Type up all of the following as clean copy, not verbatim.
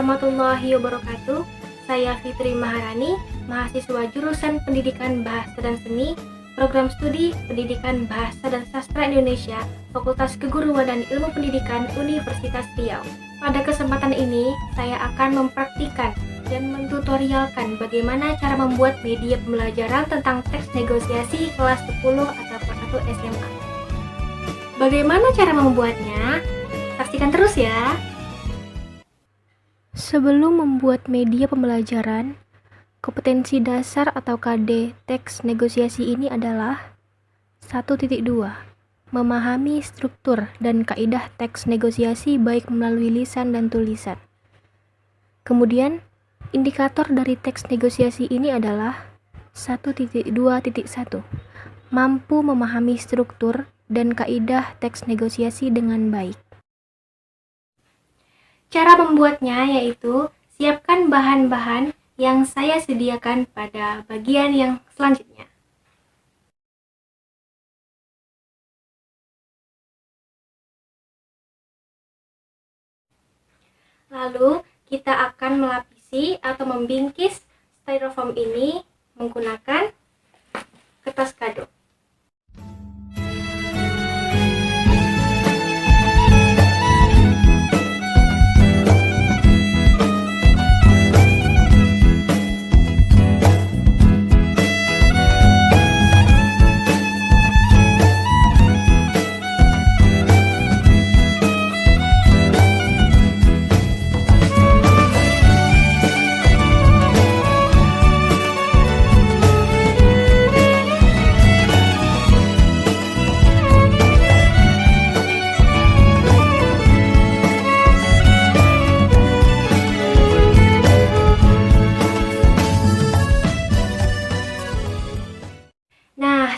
warahmatullahi wabarakatuh. Saya Fitri Maharani, mahasiswa jurusan Pendidikan Bahasa dan Seni, Program Studi Pendidikan Bahasa dan Sastra Indonesia, Fakultas Keguruan dan Ilmu Pendidikan Universitas Riau. Pada kesempatan ini, saya akan mempraktikkan dan mentutorialkan bagaimana cara membuat media pembelajaran tentang teks negosiasi kelas 10 atau kelas 1 SMA. Bagaimana cara membuatnya? Saksikan terus ya! Sebelum membuat media pembelajaran, kompetensi dasar atau KD teks negosiasi ini adalah 1.2. Memahami struktur dan kaidah teks negosiasi baik melalui lisan dan tulisan. Kemudian, indikator dari teks negosiasi ini adalah 1.2.1. Mampu memahami struktur dan kaidah teks negosiasi dengan baik. Cara membuatnya yaitu siapkan bahan-bahan yang saya sediakan pada bagian yang selanjutnya. Lalu kita akan melapisi atau membingkis styrofoam ini menggunakan kertas kado.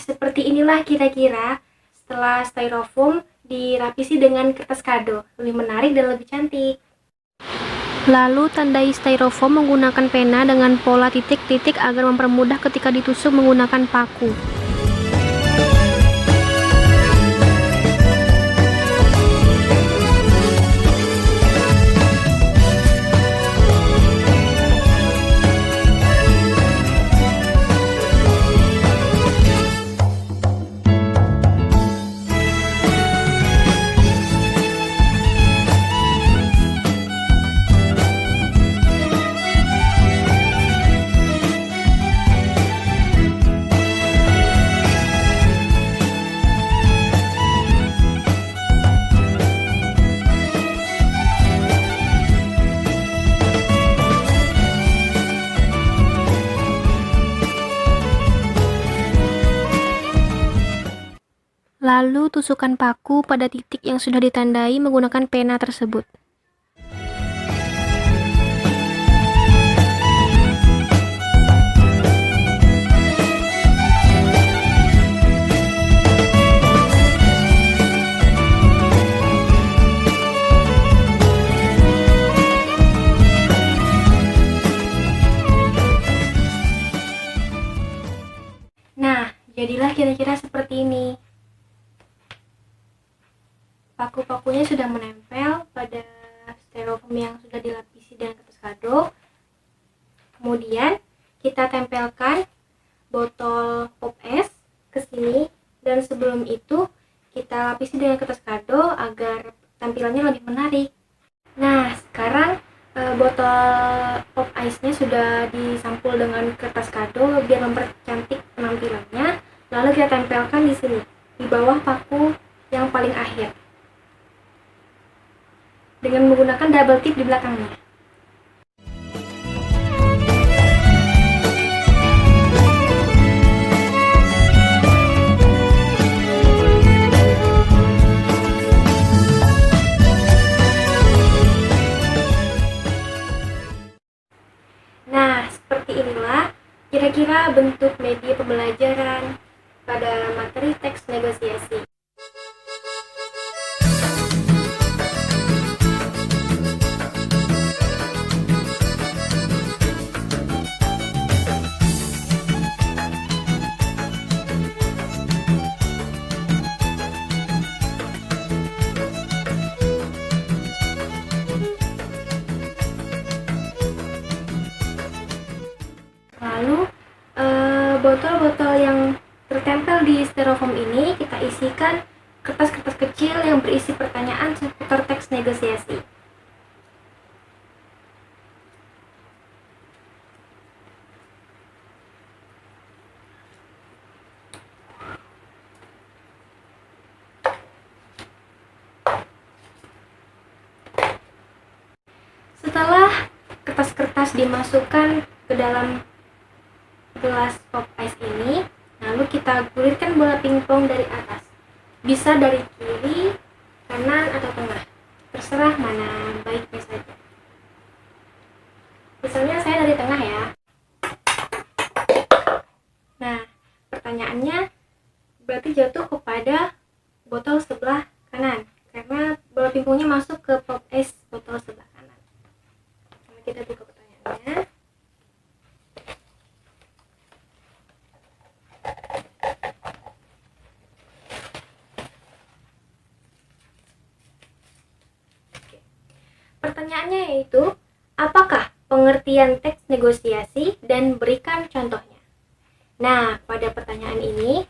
Seperti inilah kira-kira setelah styrofoam dilapisi dengan kertas kado, lebih menarik dan lebih cantik. Lalu tandai styrofoam menggunakan pena dengan pola titik-titik agar mempermudah ketika ditusuk menggunakan paku. Lalu tusukkan paku pada titik yang sudah ditandai menggunakan pena tersebut. Nah, jadilah kira-kira seperti ini. Paku-pakunya sudah menempel pada styrofoam yang sudah dilapisi dengan kertas kado. Kemudian kita tempelkan botol pop es ke sini, dan sebelum itu kita lapisi dengan kertas kado agar tampilannya lebih menarik. Nah, sekarang botol pop ice-nya sudah disampul dengan kertas kado biar mempercantik penampilannya. Lalu kita tempelkan di sini, di bawah paku yang paling akhir, dengan menggunakan double tip di belakangnya. Nah, seperti inilah kira-kira bentuk media pembelajaran pada materi teks negosiasi. Tertempel di styrofoam ini kita isikan kertas-kertas kecil yang berisi pertanyaan seputar teks negosiasi. Setelah kertas-kertas dimasukkan ke dalam gelas pop ice ini, lalu kita gulirkan bola pingpong dari atas. Bisa dari kiri, kanan, atau tengah. Terserah mana baiknya saja. Misalnya saya dari tengah ya. Nah, pertanyaannya berarti jatuh kepada botol sebelah kanan. Karena bola pingpongnya masuk ke pop ice botol sebelah kanan. Kita buka pertanyaannya. Pertanyaannya yaitu, apakah pengertian teks negosiasi dan berikan contohnya? Nah, pada pertanyaan ini,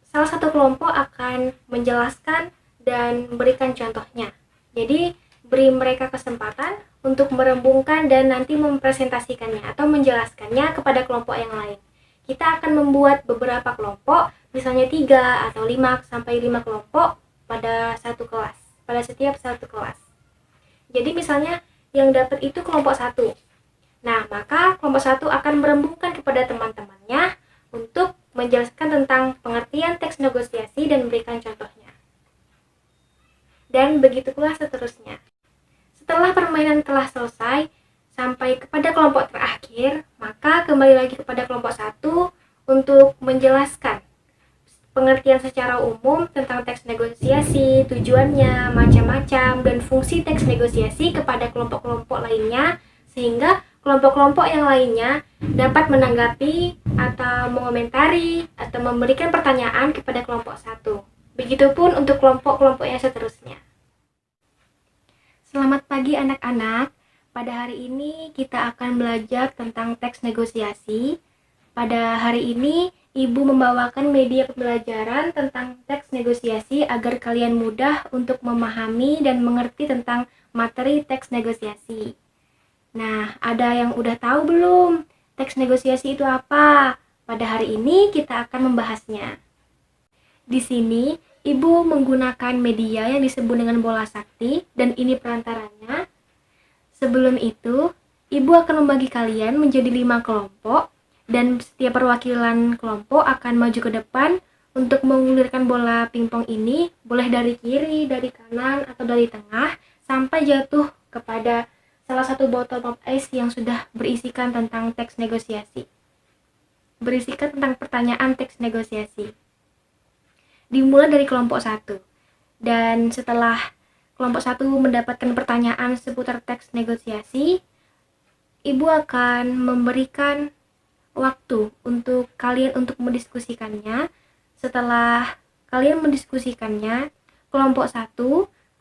salah satu kelompok akan menjelaskan dan berikan contohnya. Jadi, beri mereka kesempatan untuk merembungkan dan nanti mempresentasikannya atau menjelaskannya kepada kelompok yang lain. Kita akan membuat beberapa kelompok, misalnya 3 atau 5 sampai 5 kelompok pada setiap satu kelas. Jadi misalnya yang dapat itu kelompok 1. Nah, maka kelompok 1 akan merembungkan kepada teman-temannya untuk menjelaskan tentang pengertian teks negosiasi dan memberikan contohnya. Dan begitu pula seterusnya. Setelah permainan telah selesai sampai kepada kelompok terakhir, maka kembali lagi kepada kelompok 1 untuk menjelaskan pengertian secara umum tentang teks negosiasi, tujuannya, macam-macam, dan fungsi teks negosiasi kepada kelompok-kelompok lainnya, sehingga kelompok-kelompok yang lainnya dapat menanggapi atau mengomentari atau memberikan pertanyaan kepada kelompok 1. Begitupun untuk kelompok-kelompok yang seterusnya. Selamat pagi anak-anak. Pada hari ini kita akan belajar tentang teks negosiasi. Pada hari ini Ibu membawakan media pembelajaran tentang teks negosiasi agar kalian mudah untuk memahami dan mengerti tentang materi teks negosiasi. Nah, ada yang udah tahu belum? Teks negosiasi itu apa? Pada hari ini kita akan membahasnya. Di sini, Ibu menggunakan media yang disebut dengan bola sakti dan ini perantaranya. Sebelum itu, Ibu akan membagi kalian menjadi 5 kelompok dan setiap perwakilan kelompok akan maju ke depan untuk mengulirkan bola pingpong ini, boleh dari kiri, dari kanan, atau dari tengah sampai jatuh kepada salah satu botol pop ice yang sudah berisikan tentang teks negosiasi. Berisikan tentang pertanyaan teks negosiasi. Dimulai dari kelompok 1. Dan setelah kelompok 1 mendapatkan pertanyaan seputar teks negosiasi, Ibu akan memberikan waktu untuk kalian untuk mendiskusikannya. Setelah kalian mendiskusikannya, kelompok 1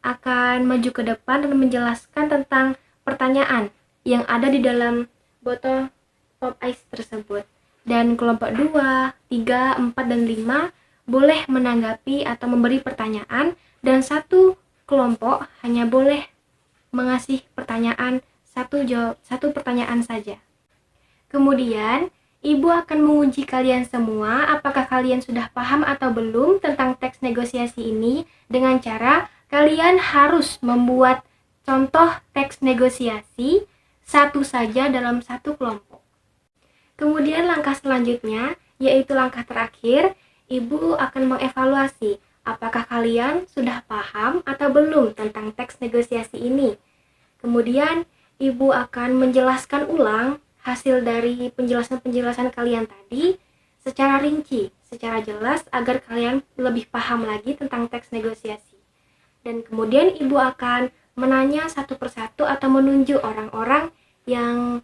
akan maju ke depan dan menjelaskan tentang pertanyaan yang ada di dalam botol pop ice tersebut. Dan kelompok 2, 3, 4, dan 5 boleh menanggapi atau memberi pertanyaan dan satu kelompok hanya boleh mengasih pertanyaan satu pertanyaan saja. Kemudian, Ibu akan menguji kalian semua apakah kalian sudah paham atau belum tentang teks negosiasi ini dengan cara kalian harus membuat contoh teks negosiasi satu saja dalam satu kelompok. Kemudian langkah selanjutnya, yaitu langkah terakhir, Ibu akan mengevaluasi apakah kalian sudah paham atau belum tentang teks negosiasi ini. Kemudian, Ibu akan menjelaskan ulang hasil dari penjelasan-penjelasan kalian tadi secara rinci, secara jelas agar kalian lebih paham lagi tentang teks negosiasi. Dan kemudian Ibu akan menanya satu persatu atau menunjuk orang-orang yang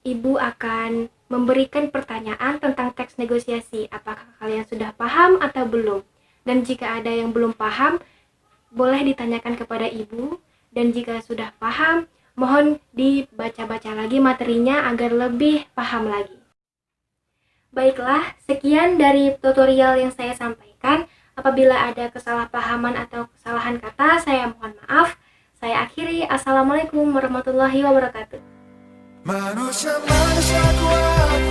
Ibu akan memberikan pertanyaan tentang teks negosiasi. Apakah kalian sudah paham atau belum? Dan jika ada yang belum paham, boleh ditanyakan kepada Ibu. Dan jika sudah paham, Mohon dibaca-baca lagi materinya agar lebih paham lagi. Baiklah, sekian dari tutorial yang saya sampaikan. Apabila ada kesalahpahaman atau kesalahan kata, saya mohon maaf. Saya akhiri. Assalamualaikum warahmatullahi wabarakatuh. Manusia, manusia kuat.